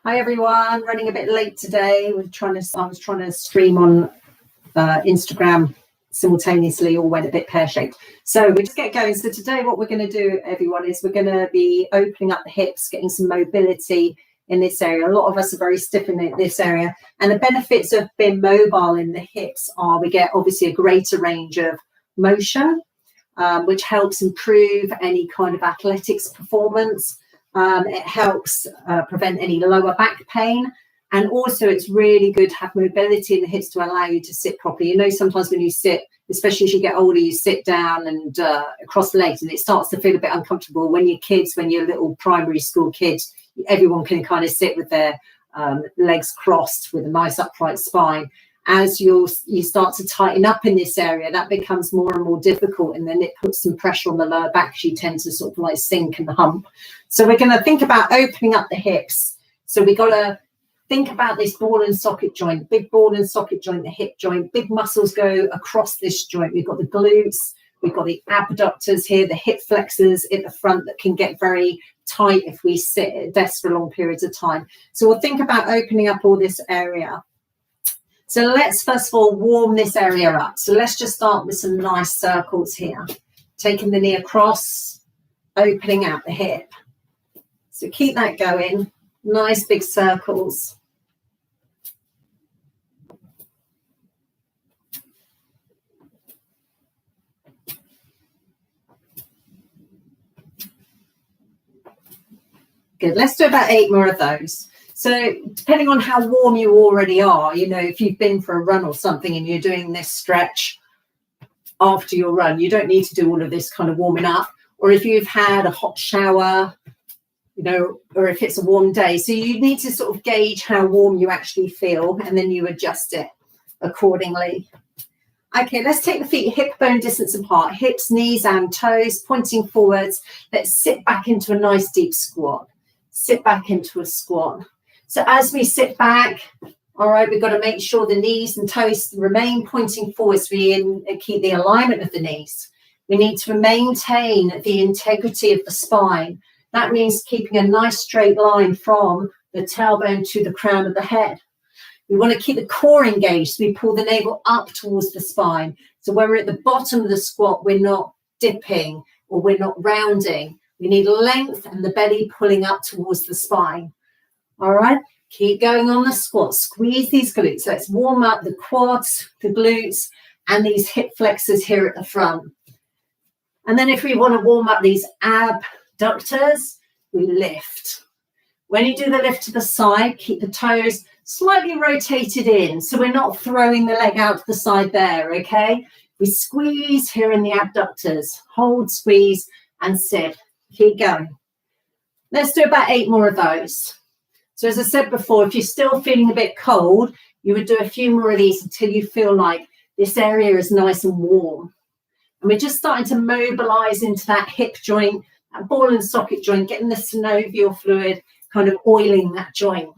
Hi everyone, running a bit late today. I was trying to stream on Instagram simultaneously, all went a bit pear-shaped. So we just get going. So today what we're going to do, everyone, is we're going to be opening up the hips, getting some mobility in this area. A lot of us are very stiff in this area. And the benefits of being mobile in the hips are we get obviously a greater range of motion, which helps improve any kind of athletics performance. It helps prevent any lower back pain, and also it's really good to have mobility in the hips to allow you to sit properly. You know, sometimes when you sit, especially as you get older, you sit down and across the legs and it starts to feel a bit uncomfortable. When you're little primary school kids, everyone can kind of sit with their legs crossed with a nice upright spine. As you start to tighten up in this area, that becomes more and more difficult, and then it puts some pressure on the lower back. You tend to sort of like sink and hump. So we're going to think about opening up the hips. So we got to think about this ball and socket joint, big ball and socket joint, the hip joint. Big muscles go across this joint. We've got the glutes, we've got the abductors here, the hip flexors at the front that can get very tight if we sit at a desk for long periods of time. So we'll think about opening up all this area. So let's first of all warm this area up. So let's just start with some nice circles here. Taking the knee across, opening out the hip. So keep that going. Nice big circles. Good. Let's do about 8 more of those. So depending on how warm you already are, you know, if you've been for a run or something and you're doing this stretch after your run, you don't need to do all of this kind of warming up. Or if you've had a hot shower, you know, or if it's a warm day. So you need to sort of gauge how warm you actually feel, and then you adjust it accordingly. Okay, let's take the feet hip bone distance apart, hips, knees and toes pointing forwards. Let's sit back into a nice deep squat. Sit back into a squat. So as we sit back, all right, we've got to make sure the knees and toes remain pointing forwards. We keep the alignment of the knees. We need to maintain the integrity of the spine. That means keeping a nice straight line from the tailbone to the crown of the head. We want to keep the core engaged. So we pull the navel up towards the spine. So when we're at the bottom of the squat, we're not dipping or we're not rounding. We need length and the belly pulling up towards the spine. All right, keep going on the squat. Squeeze these glutes. Let's warm up the quads, the glutes, and these hip flexors here at the front. And then if we want to warm up these abductors, we lift. When you do the lift to the side, keep the toes slightly rotated in, so we're not throwing the leg out to the side there, okay? We squeeze here in the abductors. Hold, squeeze, and sit. Keep going. Let's do about 8 more of those. So as I said before, if you're still feeling a bit cold, you would do a few more of these until you feel like this area is nice and warm. And we're just starting to mobilize into that hip joint, that ball and socket joint, getting the synovial fluid, kind of oiling that joint,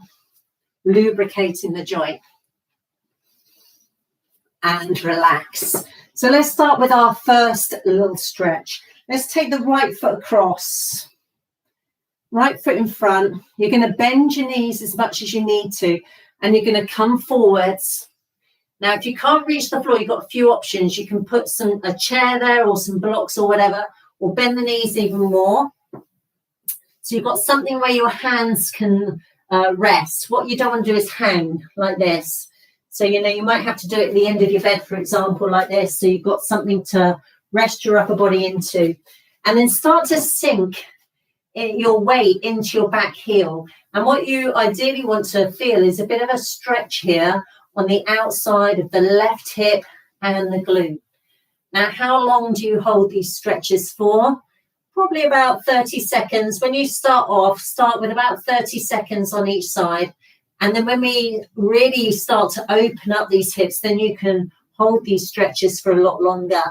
lubricating the joint. And relax. So let's start with our first little stretch. Let's take the right foot across. Right foot in front. You're going to bend your knees as much as you need to, and you're going to come forwards. Now, if you can't reach the floor, you've got a few options. You can put a chair there or some blocks or whatever, or bend the knees even more. So you've got something where your hands can rest. What you don't want to do is hang like this. So, you know, you might have to do it at the end of your bed, for example, like this. So you've got something to rest your upper body into. And then start to sink your weight into your back heel. And what you ideally want to feel is a bit of a stretch here on the outside of the left hip and the glute. Now, how long do you hold these stretches for? Probably about 30 seconds. When you start off, start with about 30 seconds on each side. And then when we really start to open up these hips, then you can hold these stretches for a lot longer.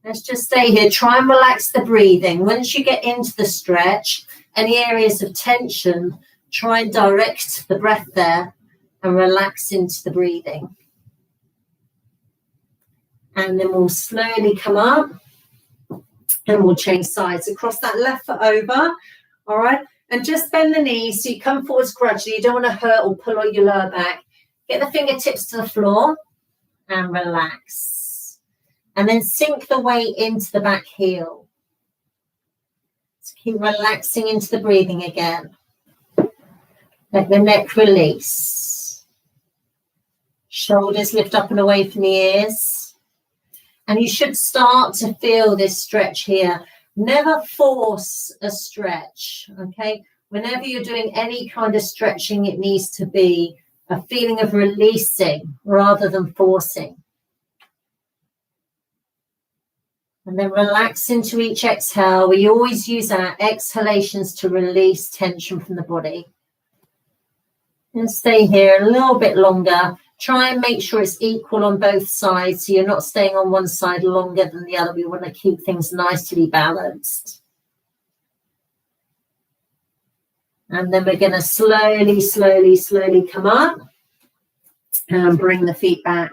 Let's just stay here. Try and relax the breathing. Once you get into the stretch, any areas of tension, try and direct the breath there and relax into the breathing. And then we'll slowly come up and we'll change sides across that left foot over. All right. And just bend the knees so you come forwards gradually. You don't want to hurt or pull on your lower back. Get the fingertips to the floor and relax. And then sink the weight into the back heel. So keep relaxing into the breathing again. Let the neck release. Shoulders lift up and away from the ears. And you should start to feel this stretch here. Never force a stretch, okay? Whenever you're doing any kind of stretching, it needs to be a feeling of releasing rather than forcing. And then relax into each exhale. We always use our exhalations to release tension from the body. And stay here a little bit longer. Try and make sure it's equal on both sides, so you're not staying on one side longer than the other. We want to keep things nicely balanced. And then we're going to slowly, slowly, slowly come up and bring the feet back.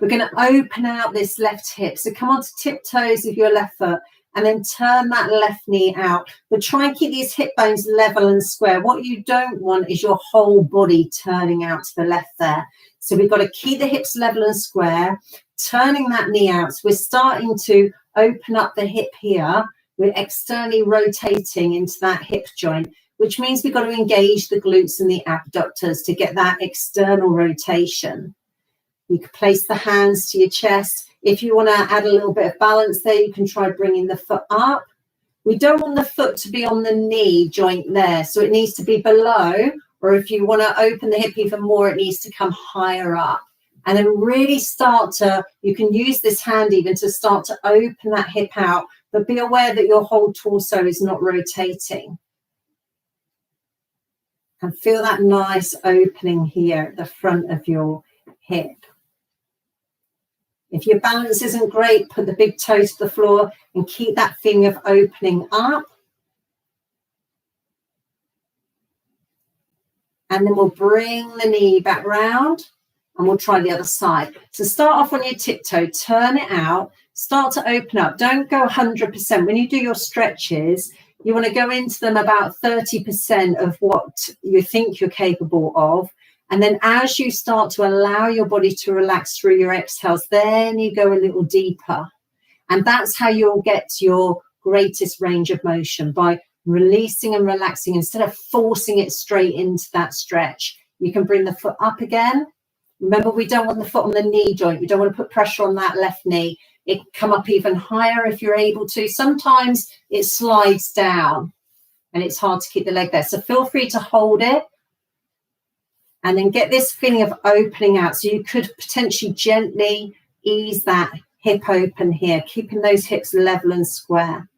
We're going to open out this left hip. So come onto tiptoes of your left foot and then turn that left knee out. But try and keep these hip bones level and square. What you don't want is your whole body turning out to the left there. So we've got to keep the hips level and square, turning that knee out. So we're starting to open up the hip here. We're externally rotating into that hip joint, which means we've got to engage the glutes and the abductors to get that external rotation. You can place the hands to your chest. If you want to add a little bit of balance there, you can try bringing the foot up. We don't want the foot to be on the knee joint there, so it needs to be below. Or if you want to open the hip even more, it needs to come higher up. And then really start to, you can use this hand even to start to open that hip out, but be aware that your whole torso is not rotating. And feel that nice opening here at the front of your hip. If your balance isn't great, put the big toe to the floor and keep that feeling of opening up. And then we'll bring the knee back round and we'll try the other side. So start off on your tiptoe, turn it out, start to open up. Don't go 100%. When you do your stretches, you want to go into them about 30% of what you think you're capable of. And then as you start to allow your body to relax through your exhales, then you go a little deeper. And that's how you'll get to your greatest range of motion, by releasing and relaxing instead of forcing it straight into that stretch. You can bring the foot up again. Remember, we don't want the foot on the knee joint. We don't want to put pressure on that left knee. It can come up even higher if you're able to. Sometimes it slides down and it's hard to keep the leg there. So feel free to hold it and then get this feeling of opening out. So you could potentially gently ease that hip open here, keeping those hips level and square.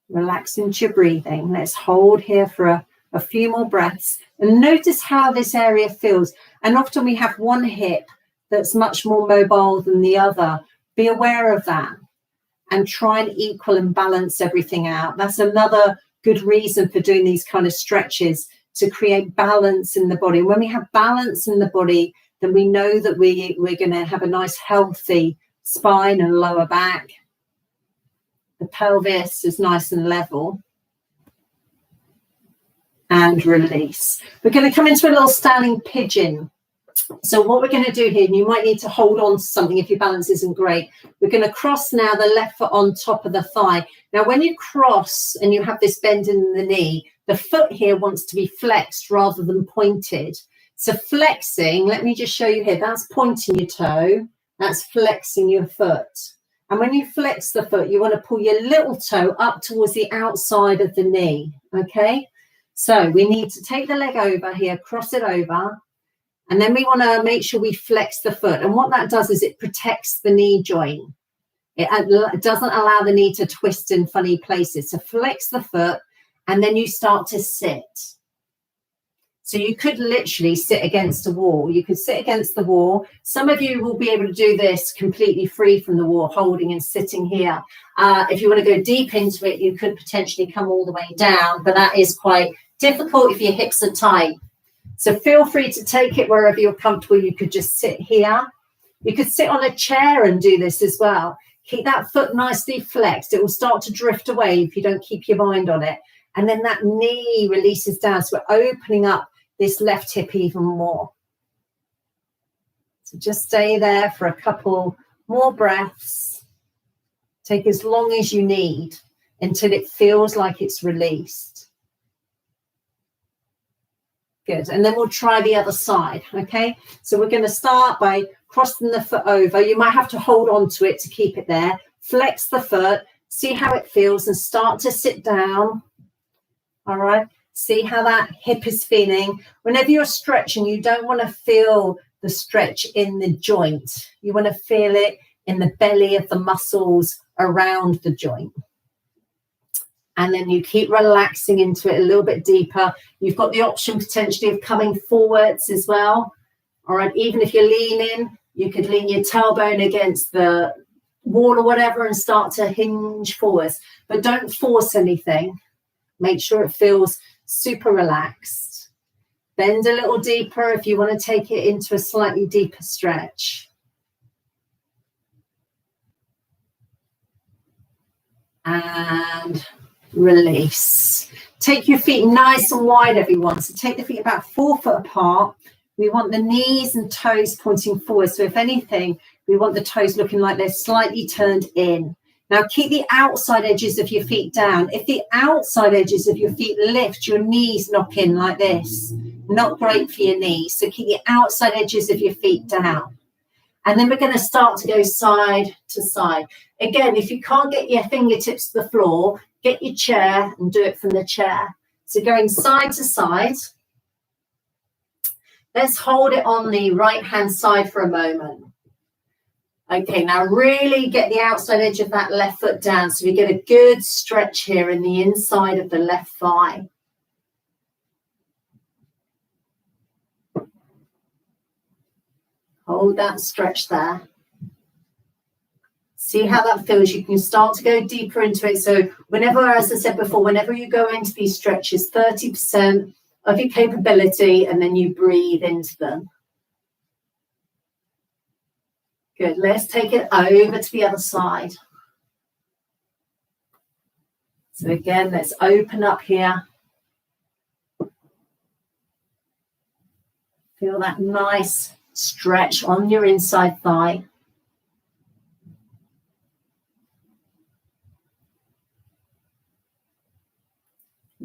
Relax into your breathing. Let's hold here for a few more breaths and notice how this area feels. And often we have one hip that's much more mobile than the other. Be aware of that and try and equal and balance everything out. That's another good reason for doing these kind of stretches, to create balance in the body. When we have balance in the body, then we know that we're going to have a nice healthy spine and lower back. The pelvis is nice and level. And release. We're going to come into a little standing pigeon. So what we're going to do here, and you might need to hold on to something if your balance isn't great. We're going to cross now the left foot on top of the thigh. Now, when you cross and you have this bend in the knee, the foot here wants to be flexed rather than pointed. So flexing, let me just show you here. That's pointing your toe. That's flexing your foot. And when you flex the foot, you want to pull your little toe up towards the outside of the knee, okay? So we need to take the leg over here, cross it over, and then we want to make sure we flex the foot. And what that does is it protects the knee joint. It doesn't allow the knee to twist in funny places. So flex the foot, and then you start to sit. So you could literally sit against a wall. You could sit against the wall. Some of you will be able to do this completely free from the wall, holding and sitting here. If you want to go deep into it, you could potentially come all the way down, but that is quite difficult if your hips are tight. So feel free to take it wherever you're comfortable. You could just sit here. You could sit on a chair and do this as well. Keep that foot nicely flexed. It will start to drift away if you don't keep your mind on it. And then that knee releases down. So we're opening up this left hip even more. So just stay there for a couple more breaths. Take as long as you need until it feels like it's released. Good. And then we'll try the other side. Okay. So we're going to start by crossing the foot over. You might have to hold on to it to keep it there. Flex the foot. See how it feels and start to sit down. All right. See how that hip is feeling. Whenever you're stretching, you don't want to feel the stretch in the joint. You want to feel it in the belly of the muscles around the joint. And then you keep relaxing into it a little bit deeper. You've got the option potentially of coming forwards as well. All right. Even if you're leaning, you could lean your tailbone against the wall or whatever and start to hinge forwards. But don't force anything. Make sure it feels super relaxed. Bend a little deeper if you want to take it into a slightly deeper stretch. And release. Take your feet nice and wide, everyone. So take the feet about 4 foot apart. We want the knees and toes pointing forward. So if anything, we want the toes looking like they're slightly turned in. Now keep the outside edges of your feet down. If the outside edges of your feet lift, your knees knock in like this. Not great for your knees. So keep the outside edges of your feet down. And then we're going to start to go side to side. Again, if you can't get your fingertips to the floor, get your chair and do it from the chair. So going side to side. Let's hold it on the right-hand side for a moment. Okay, now really get the outside edge of that left foot down so we get a good stretch here in the inside of the left thigh. Hold that stretch there. See how that feels. You can start to go deeper into it. So whenever, as I said before, whenever you go into these stretches, 30% of your capability, and then you breathe into them. Good. Let's take it over to the other side. So again, let's open up here. Feel that nice stretch on your inside thigh.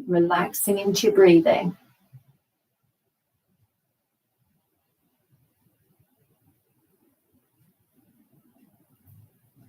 Relaxing into your breathing.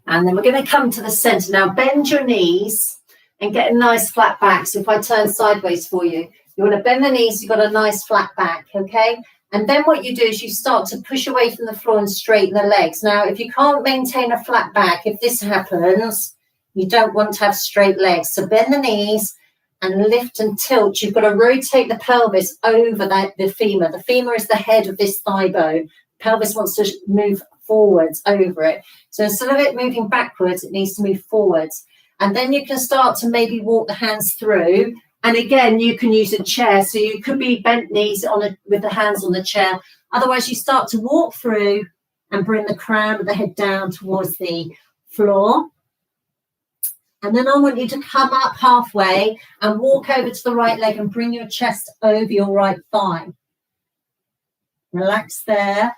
And then we're going to come to the center. Now bend your knees and get a nice flat back. So if I turn sideways for you, you want to bend the knees, you've got a nice flat back, okay? And then what you do is you start to push away from the floor and straighten the legs. Now, if you can't maintain a flat back, if this happens, you don't want to have straight legs. So bend the knees and lift and tilt. You've got to rotate the pelvis over the femur. The femur is the head of this thigh bone. Pelvis wants to move forwards over it. So instead of it moving backwards, it needs to move forwards. And then you can start to maybe walk the hands through. And again, you can use a chair. So you could be bent knees with the hands on the chair. Otherwise, you start to walk through and bring the crown of the head down towards the floor. And then I want you to come up halfway and walk over to the right leg and bring your chest over your right thigh. Relax there.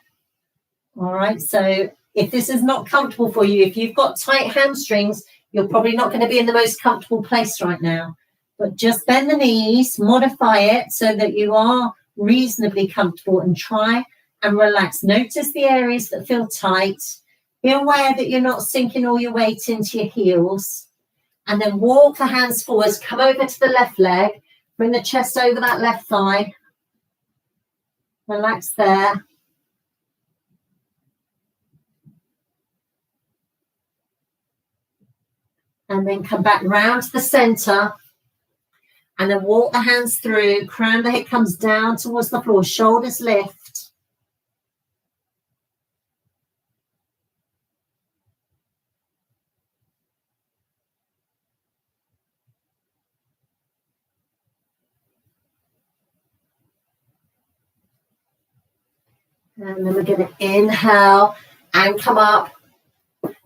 All right. So if this is not comfortable for you, if you've got tight hamstrings, you're probably not going to be in the most comfortable place right now. But just bend the knees, modify it so that you are reasonably comfortable and try and relax. Notice the areas that feel tight. Be aware that you're not sinking all your weight into your heels. And then walk the hands forwards, come over to the left leg, bring the chest over that left thigh. Relax there. And then come back round to the center. And then walk the hands through, crown of the head comes down towards the floor, shoulders lift. And then we're going to inhale and come up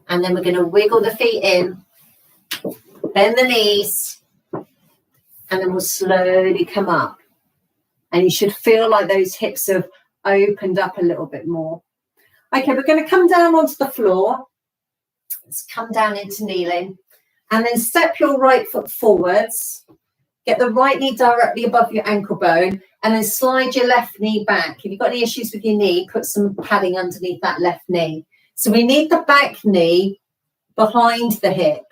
And then we're going to wiggle the feet in, bend the knees, and then we'll slowly come up. And you should feel like those hips have opened up a little bit more. Okay, we're going to come down onto the floor. Let's come down into kneeling. And then step your right foot forwards. Get the right knee directly above your ankle bone. And then slide your left knee back. If you've got any issues with your knee, put some padding underneath that left knee. So we need the back knee behind the hip.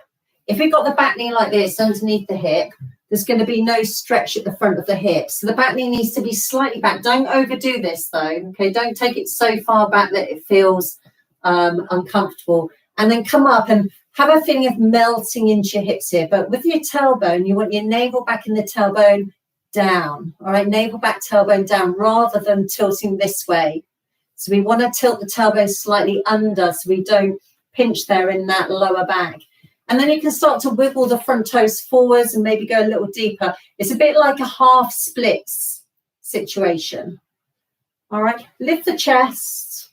If we've got the back knee like this underneath the hip, there's going to be no stretch at the front of the hip. So the back knee needs to be slightly back. Don't overdo this though. Okay, don't take it so far back that it feels uncomfortable. And then come up and have a feeling of melting into your hips here. But with your tailbone, you want your navel back in the tailbone down. All right, navel back, tailbone down, rather than tilting this way. So we want to tilt the tailbone slightly under so we don't pinch there in that lower back. And then you can start to wiggle the front toes forwards and maybe go a little deeper. It's a bit like a half splits situation. All right, lift the chest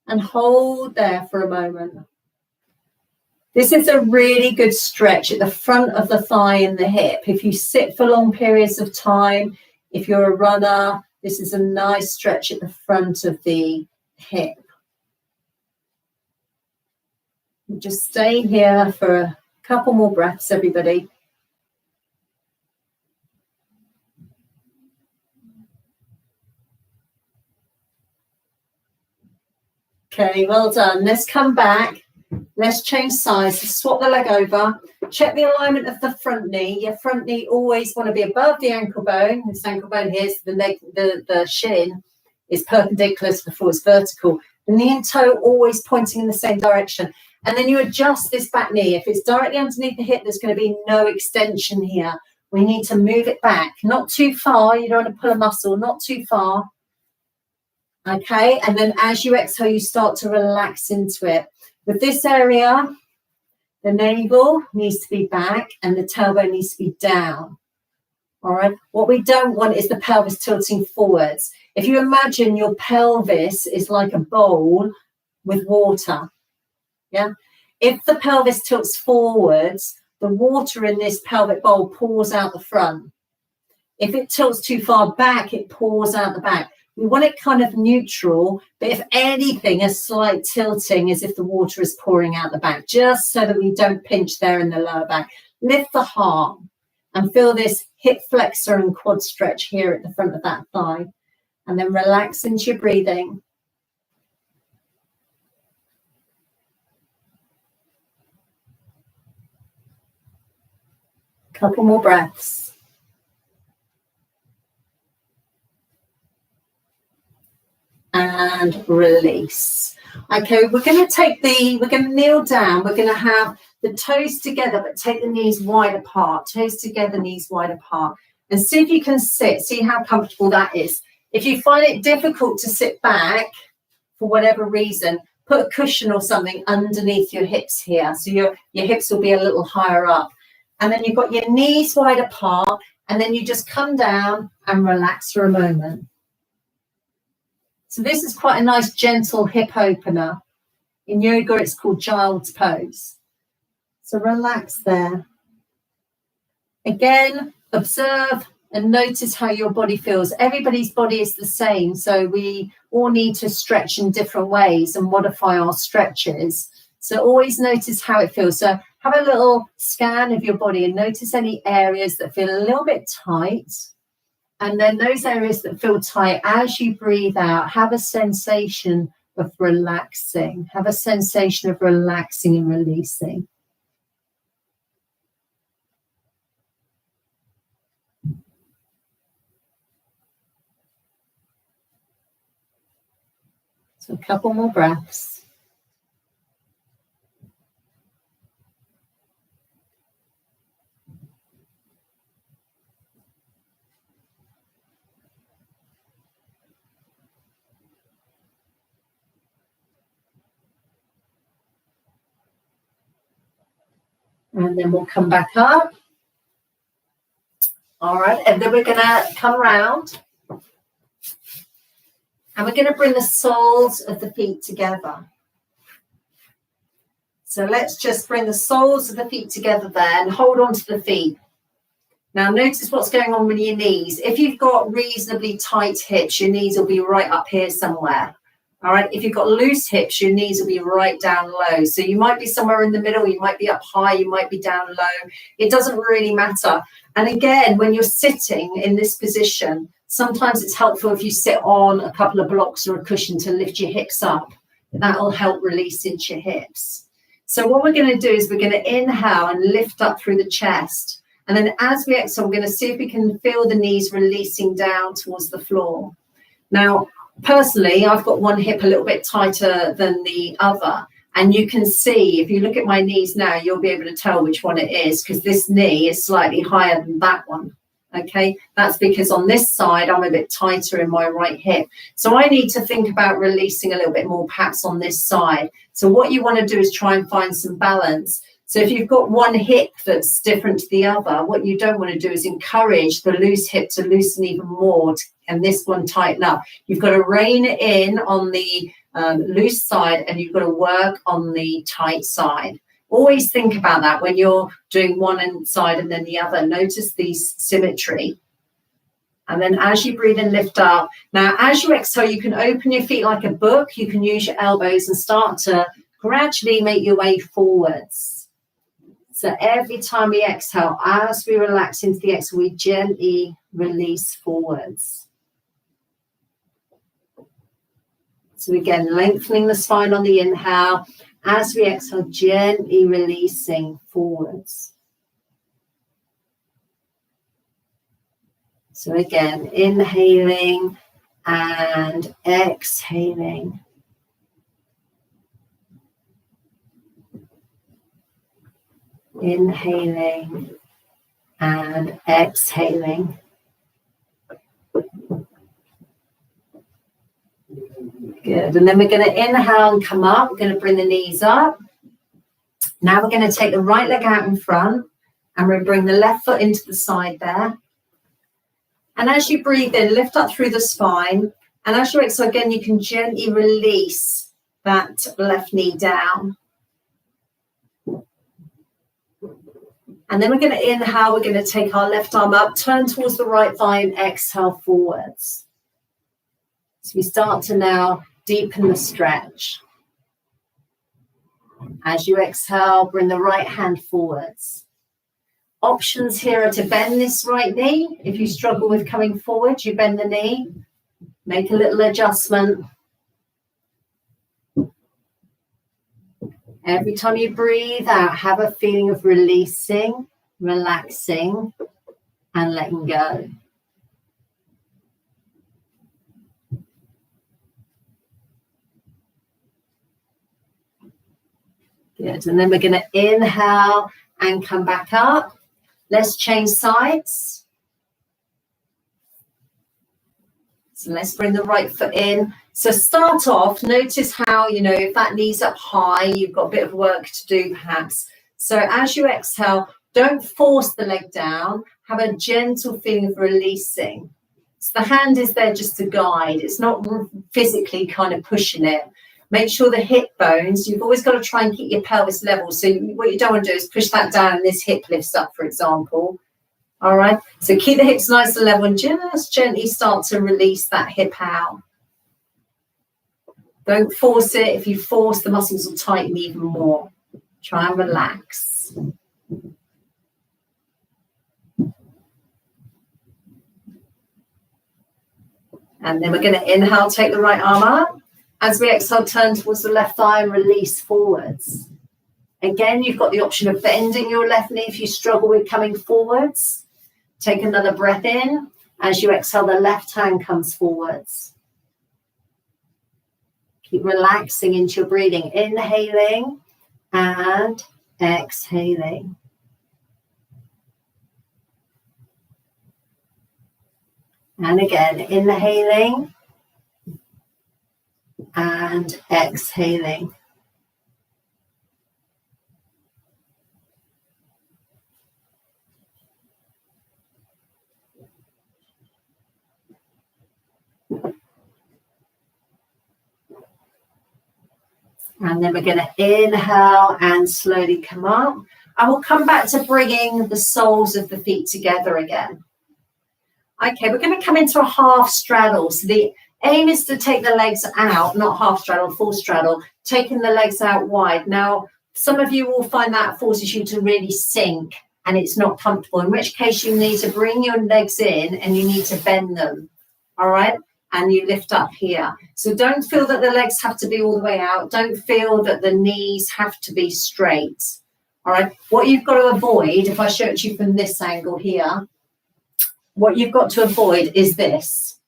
and hold there for a moment. This is a really good stretch at the front of the thigh and the hip. If you sit for long periods of time, if you're a runner, this is a nice stretch at the front of the hip. Just stay here for a couple more breaths, everybody. Okay, well done. Let's come back. Let's change sides. Swap the leg over. Check the alignment of the front knee. Your front knee always want to be above the ankle bone. This ankle bone here, so the leg, the shin is perpendicular to the floor, is vertical. The knee and toe always pointing in the same direction. And then you adjust this back knee. If it's directly underneath the hip, there's going to be no extension here. We need to move it back. Not too far. You don't want to pull a muscle. Not too far. Okay. And then as you exhale, you start to relax into it. With this area, the navel needs to be back and the tailbone needs to be down. All right. What we don't want is the pelvis tilting forwards. If you imagine your pelvis is like a bowl with water. Yeah. If the pelvis tilts forwards, the water in this pelvic bowl pours out the front. If it tilts too far back, it pours out the back. We want it kind of neutral, but if anything, a slight tilting as if the water is pouring out the back, just so that we don't pinch there in the lower back. Lift the heart and feel this hip flexor and quad stretch here at the front of that thigh. And then relax into your breathing. Couple more breaths. And release. Okay, we're going to kneel down. We're going to have the toes together, but take the knees wide apart. Toes together, knees wide apart. And see if you can sit. See how comfortable that is. If you find it difficult to sit back for whatever reason, put a cushion or something underneath your hips here. So your hips will be a little higher up. And then you've got your knees wide apart. And then you just come down and relax for a moment. So this is quite a nice gentle hip opener. In yoga, it's called child's pose. So relax there. Again, observe and notice how your body feels. Everybody's body is the same. So we all need to stretch in different ways and modify our stretches. So always notice how it feels. So have a little scan of your body and notice any areas that feel a little bit tight. And then those areas that feel tight, as you breathe out, have a sensation of relaxing. Have a sensation of relaxing and releasing. So a couple more breaths. And then we'll come back up. All right, and then we're going to come round. And we're going to bring the soles of the feet together. So let's just bring the soles of the feet together there and hold on to the feet. Now notice what's going on with your knees. If you've got reasonably tight hips, your knees will be right up here somewhere. All right, if you've got loose hips, your knees will be right down low. So you might be somewhere in the middle, you might be up high, you might be down low. It doesn't really matter. And again, when you're sitting in this position, sometimes it's helpful if you sit on a couple of blocks or a cushion to lift your hips up. That'll help release into your hips. So what we're going to do is we're going to inhale and lift up through the chest. And then as we exhale, we're going to see if we can feel the knees releasing down towards the floor. Now, personally, I've got one hip a little bit tighter than the other. And you can see, if you look at my knees now, you'll be able to tell which one it is, because this knee is slightly higher than that one. Okay, that's because on this side, I'm a bit tighter in my right hip. So I need to think about releasing a little bit more perhaps on this side. So what you want to do is try and find some balance. So if you've got one hip that's different to the other, what you don't want to do is encourage the loose hip to loosen even more and this one tighten up. You've got to rein it in on the loose side and you've got to work on the tight side. Always think about that when you're doing one side and then the other. Notice the symmetry. And then as you breathe and lift up. Now, as you exhale, you can open your feet like a book. You can use your elbows and start to gradually make your way forwards. So every time we exhale, as we relax into the exhale, we gently release forwards. So again, lengthening the spine on the inhale. As we exhale, gently releasing forwards. So again, inhaling and exhaling. Inhaling and exhaling. Good. And then we're going to inhale and come up. We're going to bring the knees up. Now we're going to take the right leg out in front and we'll bring the left foot into the side there. And as you breathe in, lift up through the spine. And as you exhale again, you can gently release that left knee down. And then we're going to inhale. We're going to take our left arm up, turn towards the right thigh and exhale forwards. So we start to now deepen the stretch. As you exhale, bring the right hand forwards. Options here are to bend this right knee. If you struggle with coming forward, you bend the knee. Make a little adjustment. Every time you breathe out, have a feeling of releasing, relaxing, and letting go. Good. And then we're going to inhale and come back up. Let's change sides. So let's bring the right foot in. So start off, notice how, if that knee's up high, you've got a bit of work to do perhaps. So as you exhale, don't force the leg down. Have a gentle feeling of releasing. So the hand is there just to guide. It's not physically kind of pushing it. Make sure the hip bones, you've always got to try and keep your pelvis level. So what you don't want to do is push that down and this hip lifts up, for example. All right. So keep the hips nice and level and just gently start to release that hip out. Don't force it. If you force, the muscles will tighten even more. Try and relax. And then we're going to inhale, take the right arm up. As we exhale, turn towards the left thigh and release forwards. Again, you've got the option of bending your left knee if you struggle with coming forwards. Take another breath in. As you exhale, the left hand comes forwards. Keep relaxing into your breathing. Inhaling and exhaling. And again, inhaling and exhaling. And then we're going to inhale and slowly come up. And we'll come back to bringing the soles of the feet together again. Okay, we're going to come into a half straddle. So the aim is to take the legs out, not half straddle, full straddle, taking the legs out wide. Now, some of you will find that forces you to really sink and it's not comfortable, in which case you need to bring your legs in and you need to bend them, all right? And you lift up here. So don't feel that the legs have to be all the way out. Don't feel that the knees have to be straight, all right? What you've got to avoid, if I show it to you from this angle here, what you've got to avoid is this,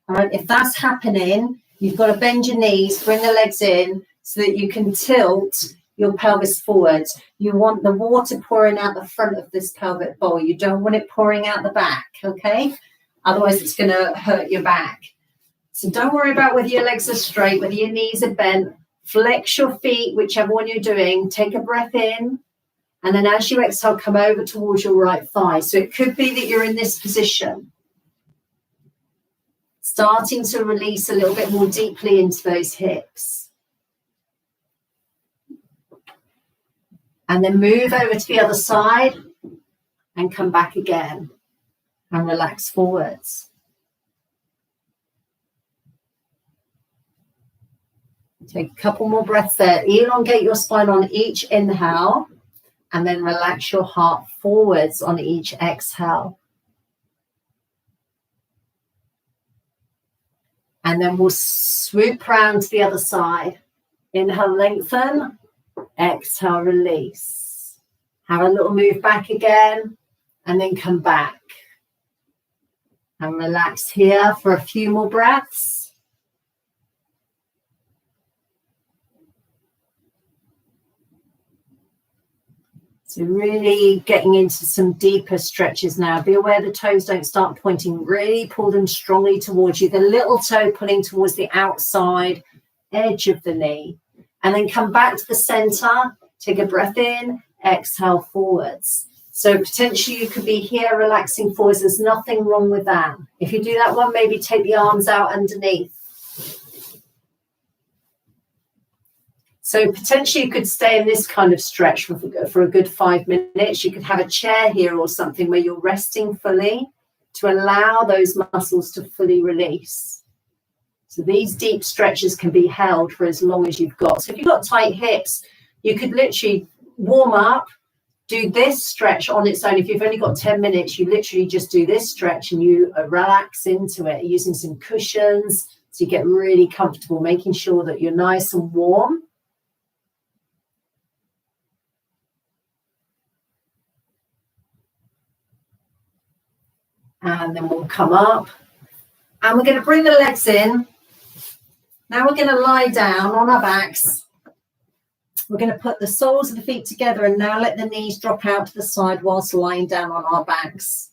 all right? If that's happening, you've got to bend your knees, bring the legs in so that you can tilt your pelvis forwards. You want the water pouring out the front of this pelvic bowl. You don't want it pouring out the back, okay? Otherwise, it's going to hurt your back. So don't worry about whether your legs are straight, whether your knees are bent. Flex your feet, whichever one you're doing. Take a breath in. And then as you exhale, come over towards your right thigh. So it could be that you're in this position. Starting to release a little bit more deeply into those hips. And then move over to the other side and come back again and relax forwards. Take a couple more breaths there. Elongate your spine on each inhale and then relax your heart forwards on each exhale. And then we'll swoop round to the other side. Inhale, lengthen. Exhale, release. Have a little move back again and then come back. And relax here for a few more breaths. So really getting into some deeper stretches now. Be aware the toes don't start pointing. Really pull them strongly towards you. The little toe pulling towards the outside edge of the knee. And then come back to the center, take a breath in, exhale forwards. So potentially you could be here relaxing forwards. There's nothing wrong with that. If you do that one, maybe take the arms out underneath. So potentially you could stay in this kind of stretch for a good 5 minutes. You could have a chair here or something where you're resting fully to allow those muscles to fully release. So these deep stretches can be held for as long as you've got. So if you've got tight hips, you could literally warm up, do this stretch on its own. If you've only got 10 minutes, you literally just do this stretch and you relax into it using some cushions so you get really comfortable, making sure that you're nice and warm. And then we'll come up and we're going to bring the legs in. Now we're going to lie down on our backs. We're going to put the soles of the feet together and now let the knees drop out to the side whilst lying down on our backs.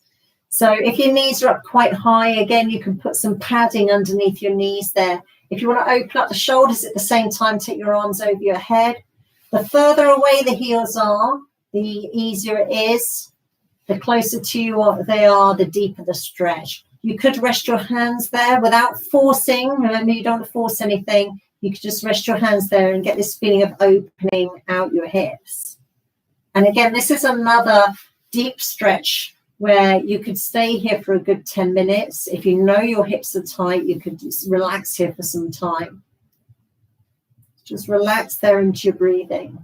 So if your knees are up quite high, again, you can put some padding underneath your knees there. If you want to open up the shoulders at the same time, take your arms over your head. The further away the heels are, the easier it is. The closer to you they are, the deeper the stretch. You could rest your hands there without forcing. Remember, you don't force anything. You could just rest your hands there and get this feeling of opening out your hips. And again, this is another deep stretch where you could stay here for a good 10 minutes. If you know your hips are tight, you could just relax here for some time. Just relax there into your breathing.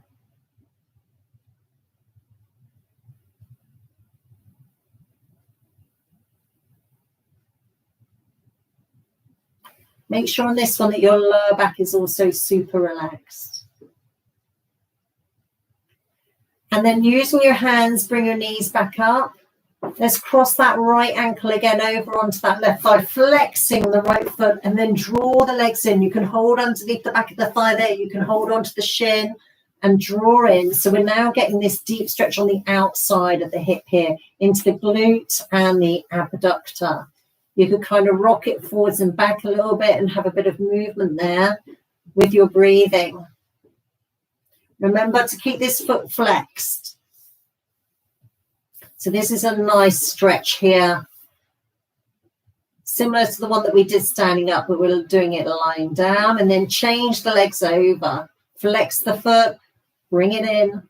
Make sure on this one that your lower back is also super relaxed. And then using your hands, bring your knees back up. Let's cross that right ankle again over onto that left thigh, flexing the right foot, and then draw the legs in. You can hold underneath the back of the thigh there. You can hold onto the shin and draw in. So we're now getting this deep stretch on the outside of the hip here, into the glute and the abductor. You could kind of rock it forwards and back a little bit and have a bit of movement there with your breathing. Remember to keep this foot flexed. So this is a nice stretch here. Similar to the one that we did standing up, but we're doing it lying down, and then change the legs over. Flex the foot, bring it in.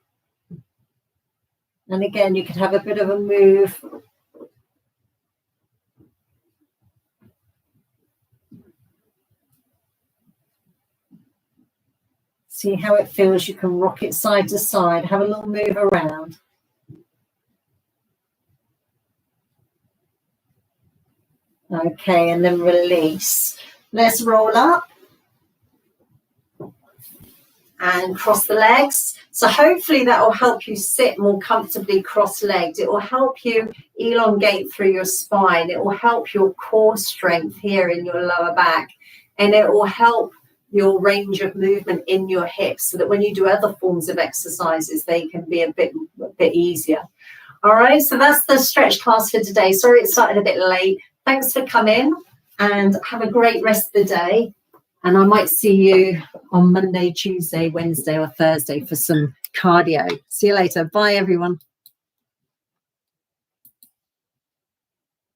And again, you could have a bit of a move. See how it feels. You can rock it side to side. Have a little move around. Okay, and then release. Let's roll up and cross the legs. So hopefully that will help you sit more comfortably cross-legged. It will help you elongate through your spine. It will help your core strength here in your lower back. And it will help your range of movement in your hips so that when you do other forms of exercises, they can be a bit easier. All right, so that's the stretch class for today. Sorry it started a bit late. Thanks for coming and have a great rest of the day. And I might see you on Monday, Tuesday, Wednesday or Thursday for some cardio. See you later. Bye, everyone.